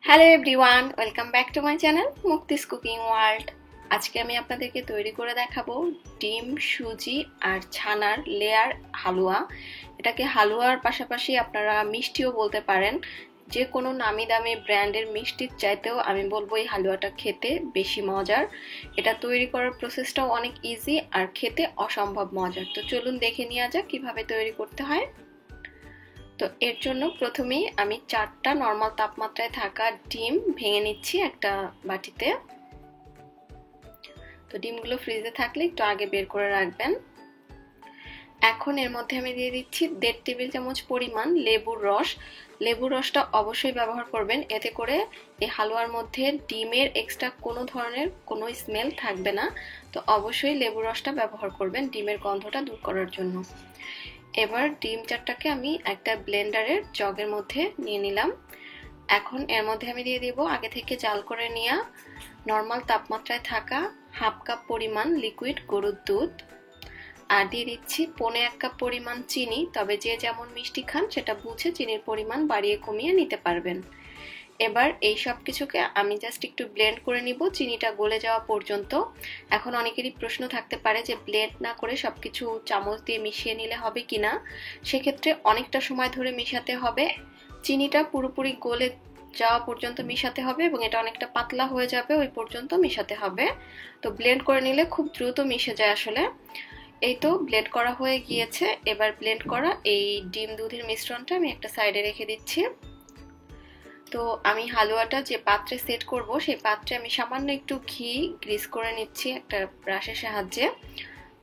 Hello everyone, welcome back to my channel মুক্তিস cooking world. আজকে আমি আপনাদেরকে তৈরি করে দেখাবো ডিম, সুজি আর ছানার লেয়ার হালুয়া। এটাকে হালুয়ার পাশাপাশি আপনারা মিষ্টিও বলতে পারেন। যে কোনো নামি দামি ব্র্যান্ডের মিষ্টির চাইতেও আমি বলবো এই হালুয়াটা খেতে বেশি মজার। এটা তৈরি করার প্রসেসটাও অনেক ইজি আর খেতে অসম্ভব মজার। তো চলুন দেখে নেওয়া যাক কিভাবে তৈরি করতে হয়। তো এর জন্য প্রথমেই আমি 4টা নর্মাল তাপমাত্রায় থাকা ডিম ভেঙে নিচ্ছি একটা বাটিতে। তো ডিমগুলো ফ্রিজে থাকলে একটু আগে বের করে রাখবেন। এখন এর মধ্যে আমি দিয়ে দিচ্ছি 1.5 টেবিল চামচ পরিমাণ লেবুর রস। লেবুর রসটা অবশ্যই ব্যবহার করবেন, এতে করে এই হালুয়ার মধ্যে ডিমের এক্সট্রা কোনো ধরনের কোনো স্মেল থাকবে না। তো অবশ্যই লেবুর রসটা ব্যবহার করবেন ডিমের গন্ধটা দূর করার জন্য। এবার ডিম 4টাকে আমি একটা ব্লেন্ডারের জগের মধ্যে নিয়ে নিলাম। এখন এর মধ্যে আমি দিয়ে দেব আগে থেকে জাল করে নেওয়া নর্মাল তাপমাত্রায় থাকা হাফ কাপ পরিমাণ লিকুইড গরুর দুধ, আর দিয়ে দিচ্ছি 1.25 কাপ পরিমাণ চিনি। তবে যে যেমন মিষ্টি খান সেটা বুঝে চিনির পরিমাণ বাড়িয়ে কমিয়ে নিতে পারবেন। এবার এই সব কিছুকে আমি জাস্ট একটু ব্লেন্ড করে নিব চিনিটা গলে যাওয়া পর্যন্ত। এখন অনেকেরই প্রশ্ন থাকতে পারে যে ব্লেন্ড না করে সবকিছু চামচ দিয়ে মিশিয়ে নিলে হবে কিনা। সেক্ষেত্রে অনেকটা সময় ধরে মেশাতে হবে, চিনিটা পুরোপুরি গলে যাওয়া পর্যন্ত মিশাতে হবে এবং এটা অনেকটা পাতলা হয়ে যাবে ওই পর্যন্ত মিশাতে হবে। তো ব্লেন্ড করে নিলে খুব দ্রুত মিশে যায় আসলে। এই তো ব্লেন্ড করা হয়ে গিয়েছে। এবার ব্লেন্ড করা এই ডিম দুধের মিশ্রণটা আমি একটা সাইডে রেখে দিচ্ছি। তো আমি হালুয়াটা যে পাত্রে সেট করব সেই পাত্রে আমি সামান্য একটু ঘি গ্রিস করে নিচ্ছি একটা ব্রাশের সাহায্যে।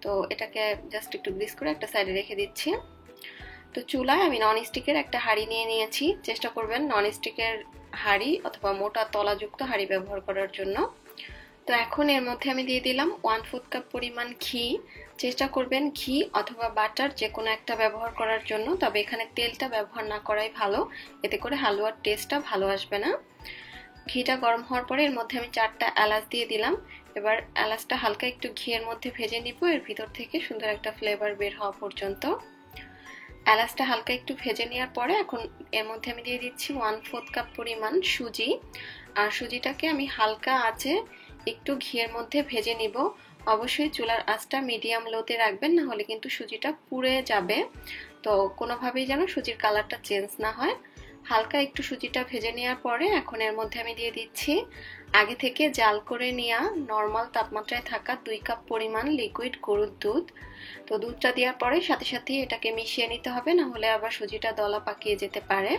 তো এটাকে জাস্ট একটু গ্রিস করে একটা সাইডে রেখে দিচ্ছি। তো চুলায় আমি ননস্টিকের একটা হাঁড়ি নিয়ে নিয়েছি। চেষ্টা করবেন ননস্টিকের হাঁড়ি অথবা মোটা তলাযুক্ত হাঁড়ি ব্যবহার করার জন্য। তো এখন এর মধ্যে আমি দিয়ে দিলাম 1/4 কাপ পরিমাণ ঘি। চেষ্টা করবেন ঘি অথবা বাটার যে কোনো একটা ব্যবহার করার জন্য, তবে এখানে তেলটা ব্যবহার না করাই ভালো, এতে করে হালুয়ার টেস্টটা ভালো আসবে না। ঘিটা গরম হওয়ার পরে এর মধ্যে আমি 4টা এলাচ দিয়ে দিলাম। এবার এলাচটা হালকা একটু ঘিয়ের মধ্যে ভেজে নিব, এর ভিতর থেকে সুন্দর একটা ফ্লেভার বের হওয়া পর্যন্ত। এলাচটা হালকা একটু ভেজে নেওয়ার পরে এখন এর মধ্যে আমি দিয়ে দিচ্ছি 1/4 কাপ পরিমাণ সুজি। আর সুজিটাকে আমি হালকা আঁচে একটু ঘিয়ের মধ্যে ভেজে নিব। অবশ্যই চুলার আঁচটা মিডিয়াম লোতে রাখবেন, না হলে কিন্তু সুজিটা পুড়ে যাবে। তো কোনোভাবেই যেন সুজির কালারটা চেঞ্জ না হয়। হালকা একটু সুজিটা ভেজে নেওয়ার পরে এখন এর মধ্যে আমি দিয়ে দিচ্ছি আগে থেকে জাল করে নেওয়া নর্মাল তাপমাত্রায় থাকা 2 কাপ পরিমাণ লিকুইড গরুর দুধ। তো দুধটা দেওয়ার পরে সাথে সাথে এটাকে মিশিয়ে নিতে হবে, না হলে আবার সুজিটা দলা পাকিয়ে যেতে পারে।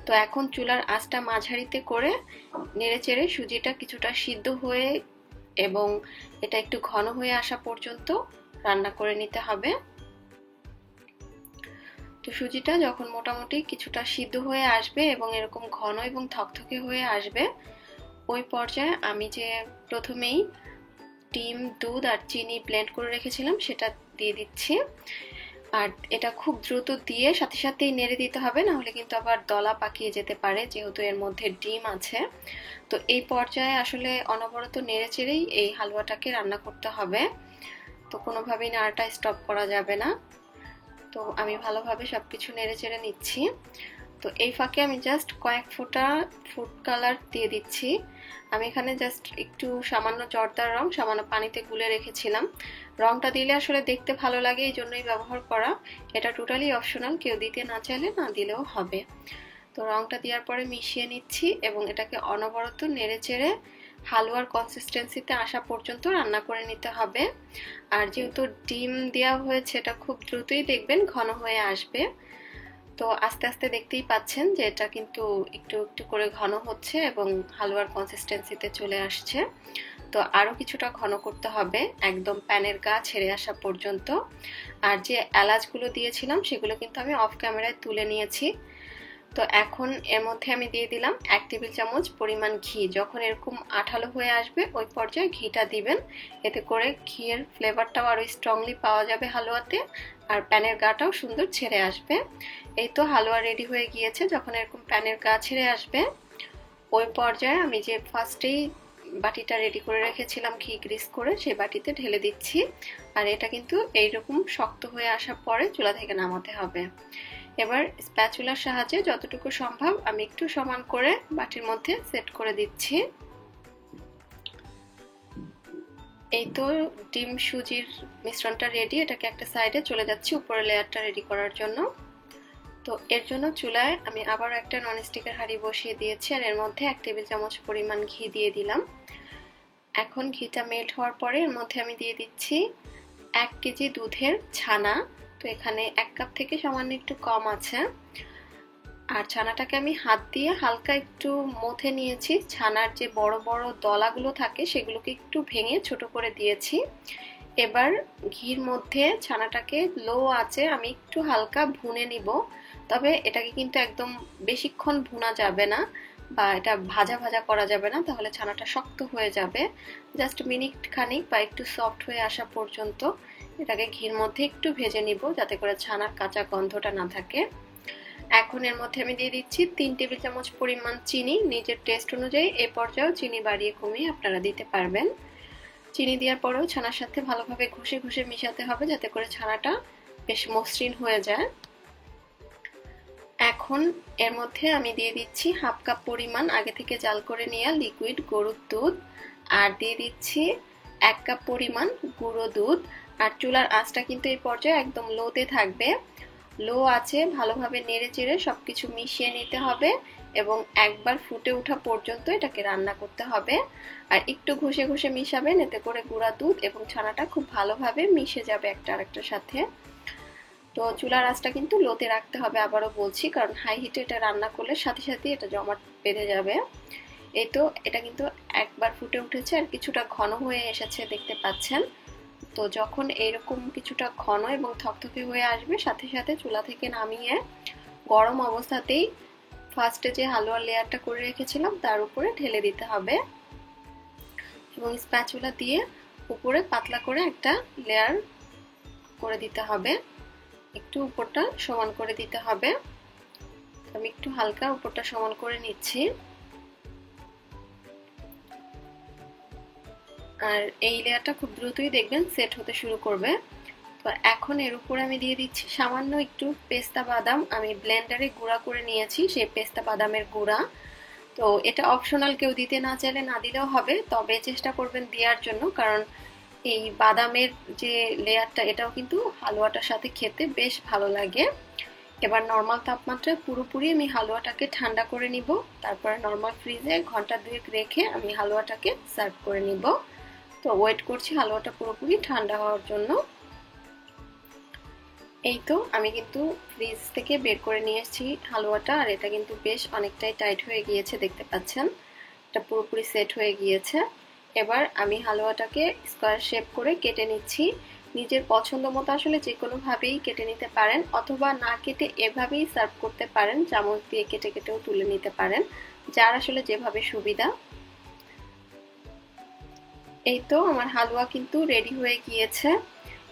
তো এখন চুলার আঁচটা মাঝারিতে করে নেড়েচেড়ে সুজিটা কিছুটা সিদ্ধ হয়ে এবং এটা একটু ঘন হয়ে আসা পর্যন্ত রান্না করে নিতে হবে। তো সুজিটা যখন মোটামুটি কিছুটা সিদ্ধ হয়ে আসবে এবং এরকম ঘন এবং থকথকে হয়ে আসবে, ওই পর্যায়ে আমি যে প্রথমেই ডিম, দুধ আর চিনি ব্লেন্ড করে রেখেছিলাম সেটা দিয়ে দিচ্ছি। আর এটা খুব দ্রুত দিয়ে সাথে সাথেই নেড়ে দিতে হবে, না হলে কিন্তু আবার দলা পাকিয়ে যেতে পারে যেহেতু এর মধ্যে ডিম আছে। তো এই পর্যায়ে আসলে অনবরত নেড়ে চেড়েই এই হালুয়াটাকে রান্না করতে হবে। তো কোনোভাবেই নাড়াটা স্টপ করা যাবে না। তো আমি ভালোভাবে সবকিছু নেড়ে চেড়ে নিচ্ছি। তো এই ফাঁকে আমি জাস্ট কয়েক ফোঁটা ফুড কালার দিয়ে দিচ্ছি। আমি এখানে জাস্ট একটু সামান্য জর্দার রং সামান্য পানিতে গুলে রেখেছিলাম। রংটা দিলে আসলে দেখতে ভালো লাগে, এই জন্যই ব্যবহার করা। এটা টোটালি অপশনাল, কেউ দিতে না চাইলে না দিলেও হবে। তো রংটা দেওয়ার পরে মিশিয়ে নিচ্ছি এবং এটাকে অনবরত নেড়ে চেড়ে হালুয়ার কনসিস্টেন্সিতে আসা পর্যন্ত রান্না করে নিতে হবে। আর যেহেতু ডিম দেওয়া হয়েছে এটা খুব দ্রুতই দেখবেন ঘন হয়ে আসবে। তো আস্তে আস্তে দেখতেই পাচ্ছেন যে এটা কিন্তু একটু একটু করে ঘন হচ্ছে এবং হালুয়ার কনসিস্টেন্সিতে চলে আসছে। তো আরও কিছুটা ঘন করতে হবে একদম প্যানের গা ছেড়ে আসা পর্যন্ত। আর যে এলাচগুলো দিয়েছিলাম সেগুলো কিন্তু আমি অফ ক্যামেরায় তুলে নিয়েছি। তো এখন এর মধ্যে আমি দিয়ে দিলাম 1 টেবিল চামচ পরিমাণ ঘি। যখন এরকম আঠালো হয়ে আসবে ওই পর্যায়ে ঘিটা দিবেন, এতে করে ঘিয়ের ফ্লেভারটাও আরও স্ট্রংলি পাওয়া যাবে হালুয়াতে, আর প্যানের গাটাও সুন্দর ছেড়ে আসবে। এই তো হালুয়া রেডি হয়ে গিয়েছে। যখন এরকম প্যানের গা ছেড়ে আসবে ওই পর্যায়ে আমি যে ফার্স্টেই বাটিটা রেডি করে রেখেছিলাম ঘি গ্রিস করে, সেই বাটিতে ঢেলে দিচ্ছি। আর এটা কিন্তু এইরকম শক্ত হয়ে আসার পরে চুলা থেকে নামাতে হবে। এবার স্প্যাচুলার সাহায্যে যতটুকু সম্ভব আমি একটু সমান করে বাটির মধ্যে সেট করে দিচ্ছি। এই তো ডিম সুজির মিশ্রণটা রেডি, এটাকে একটা সাইডে চলে যাচ্ছি উপরের লেয়ারটা রেডি করার জন্য। তো এর জন্য চুলায় আমি আবারও একটা ননস্টিকের হাঁড়ি বসিয়ে দিয়েছি আর এর মধ্যে 1 টেবিল চামচ পরিমাণ ঘি দিয়ে দিলাম। এখন ঘিটা মেল্ট হওয়ার পরে এর মধ্যে আমি দিয়ে দিচ্ছি 1 কেজি দুধের ছানা। তো এখানে 1 কাপ থেকে সামান্য একটু কম আছে। আর ছানাটাকে আমি হাত দিয়ে হালকা একটু মথে নিয়েছি। ছানার যে বড় বড় দলাগুলো থাকে সেগুলোকে একটু ভেঙে ছোট করে দিয়েছি। এবার ঘির মধ্যে ছানাটাকে লো আঁচে আমি একটু হালকা ভুনে নিব। তবে এটাকে কিন্তু একদম বেশিক্ষণ ভুনা যাবে না বা এটা ভাজা ভাজা করা যাবে না, তাহলে ছানাটা শক্ত হয়ে যাবে। জাস্ট মিনিট খানিক বা একটু সফট হয়ে আসা পর্যন্ত এটাকে ঘির মধ্যে একটু ভেজে নিব, যাতে করে ছানার কাঁচা গন্ধটা না থাকে। এখন এর মধ্যে আমি দিয়ে দিচ্ছি 3 টেবিল চামচ পরিমাণ চিনি। নিজের টেস্ট অনুযায়ী এই পর্যায়েও চিনি বাড়িয়ে কমিয়ে আপনারা দিতে পারবেন। চিনি দেওয়ার পরেও ছানার সাথে ভালোভাবে ঘষে ঘষে মিশাতে হবে, যাতে করে ছানাটা বেশ মসৃণ হয়ে যায়। এখন এর মধ্যে আমি দিয়ে দিচ্ছি 1/2 কাপ পরিমাণ আগে থেকে জাল করে নেওয়া লিকুইড গরুর দুধ, আর দিয়ে দিচ্ছি 1 কাপ পরিমাণ গুঁড়ো দুধ। আর চুলার আঁচটা কিন্তু এই পর্যায়ে একদম লোতে থাকবে। লো আছে ভালোভাবে নেড়ে চেড়ে সবকিছু মিশিয়ে নিতে হবে এবং একবার ফুটে ওঠা পর্যন্ত এটাকে রান্না করতে হবে। আর একটু ঘষে ঘষে মিশাবেন, এতে করে গুঁড়া দুধ এবং ছানাটা খুব ভালোভাবে মিশে যাবে একটা আরেকটার সাথে। তো চুলার আঁচটা কিন্তু লোতে রাখতে হবে, আবারও বলছি, কারণ হাই হিটে এটা রান্না করলে সাথে সাথে এটা জমাট বেঁধে যাবে। এই তো এটা কিন্তু একবার ফুটে উঠেছে আর কিছুটা ঘন হয়ে এসেছে দেখতে পাচ্ছেন। তো যখন এরকম কিছুটা ঘন এবং থকথকে হয়ে আসবে, সাথে সাথে চুলা থেকে নামিয়ে গরম অবস্থাতেই ফার্স্টে যে হালুয়ার লেয়ারটা করে রেখেছিলাম তার উপরে ঢেলে দিতে হবে এবং স্প্যাচুলা দিয়ে উপরে পাতলা করে একটা লেয়ার করে দিতে হবে। একটু উপরটা সমান করে দিতে হবে। আমি একটু হালকা উপরটা সমান করে নিচ্ছি। আর এই লেয়ারটা খুব দ্রুতই দেখবেন সেট হতে শুরু করবে। তো এখন এর উপরে আমি দিয়ে দিচ্ছি সামান্য একটু পেস্তা বাদাম। আমি ব্লেন্ডারে গুঁড়া করে নিয়েছি সেই পেস্তা বাদামের গুঁড়া। তো এটা অপশনাল, কেউ দিতে না চাইলে না দিলেও হবে, তবে চেষ্টা করবেন দেওয়ার জন্য, কারণ এই বাদামের যে লেয়ারটা এটাও কিন্তু হালুয়াটার সাথে খেতে বেশ ভালো লাগে। এবার নর্মাল তাপমাত্রায় পুরোপুরি আমি হালুয়াটাকে ঠান্ডা করে নিব। তারপরে নর্মাল ফ্রিজে ঘন্টা 2 রেখে আমি হালুয়াটাকে সার্ভ করে নিব। তো ওয়েট করছি হালুয়াটা পুরোপুরি ঠান্ডা হওয়ার জন্য। এই তো আমি কিন্তু ফ্রিজ থেকে বের করে নিয়ে এসেছি হালুয়াটা, আর এটা কিন্তু বেশ অনেকটাই টাইট হয়ে গিয়েছে দেখতে পাচ্ছেন। এটা পুরোপুরি সেট হয়ে গিয়েছে। এবার আমি হালুয়াটাকে স্কোয়ার শেপ করে কেটে নিচ্ছি। নিজের পছন্দ মতো আসলে যে কোনোভাবেই কেটে নিতে পারেন, অথবা না কেটে এভাবেই সার্ভ করতে পারেন, চামচ দিয়ে কেটে কেটেও তুলে নিতে পারেন, যার আসলে যেভাবে সুবিধা। এই তো আমার হালুয়া কিন্তু রেডি হয়ে গিয়েছে।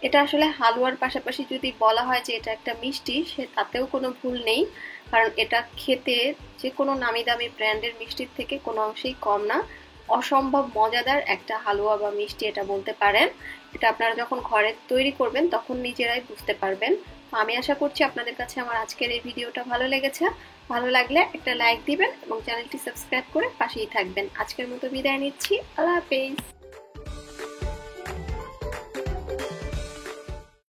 এটা আসলে হালুয়ার পাশাপাশি যদি বলা হয় যে এটা একটা মিষ্টি, সে তাতেও কোনো ভুল নেই, কারণ এটা খেতে যে কোনো নামি দামি ব্র্যান্ডের মিষ্টির থেকে কোনো অংশেই কম না। অসম্ভব মজাদার একটা হালুয়া বা মিষ্টি এটা বলতে পারেন। এটা আপনারা যখন ঘরে তৈরি করবেন তখন নিজেরাই বুঝতে পারবেন। আমি আশা করছি আপনাদের কাছে আমার আজকের এই ভিডিওটা ভালো লেগেছে। ভালো লাগলে একটা লাইক দিবেন এবং চ্যানেলটি সাবস্ক্রাইব করে পাশেই থাকবেন। আজকের মতো বিদায় নিচ্ছি। আল্লাহ হাফেজ।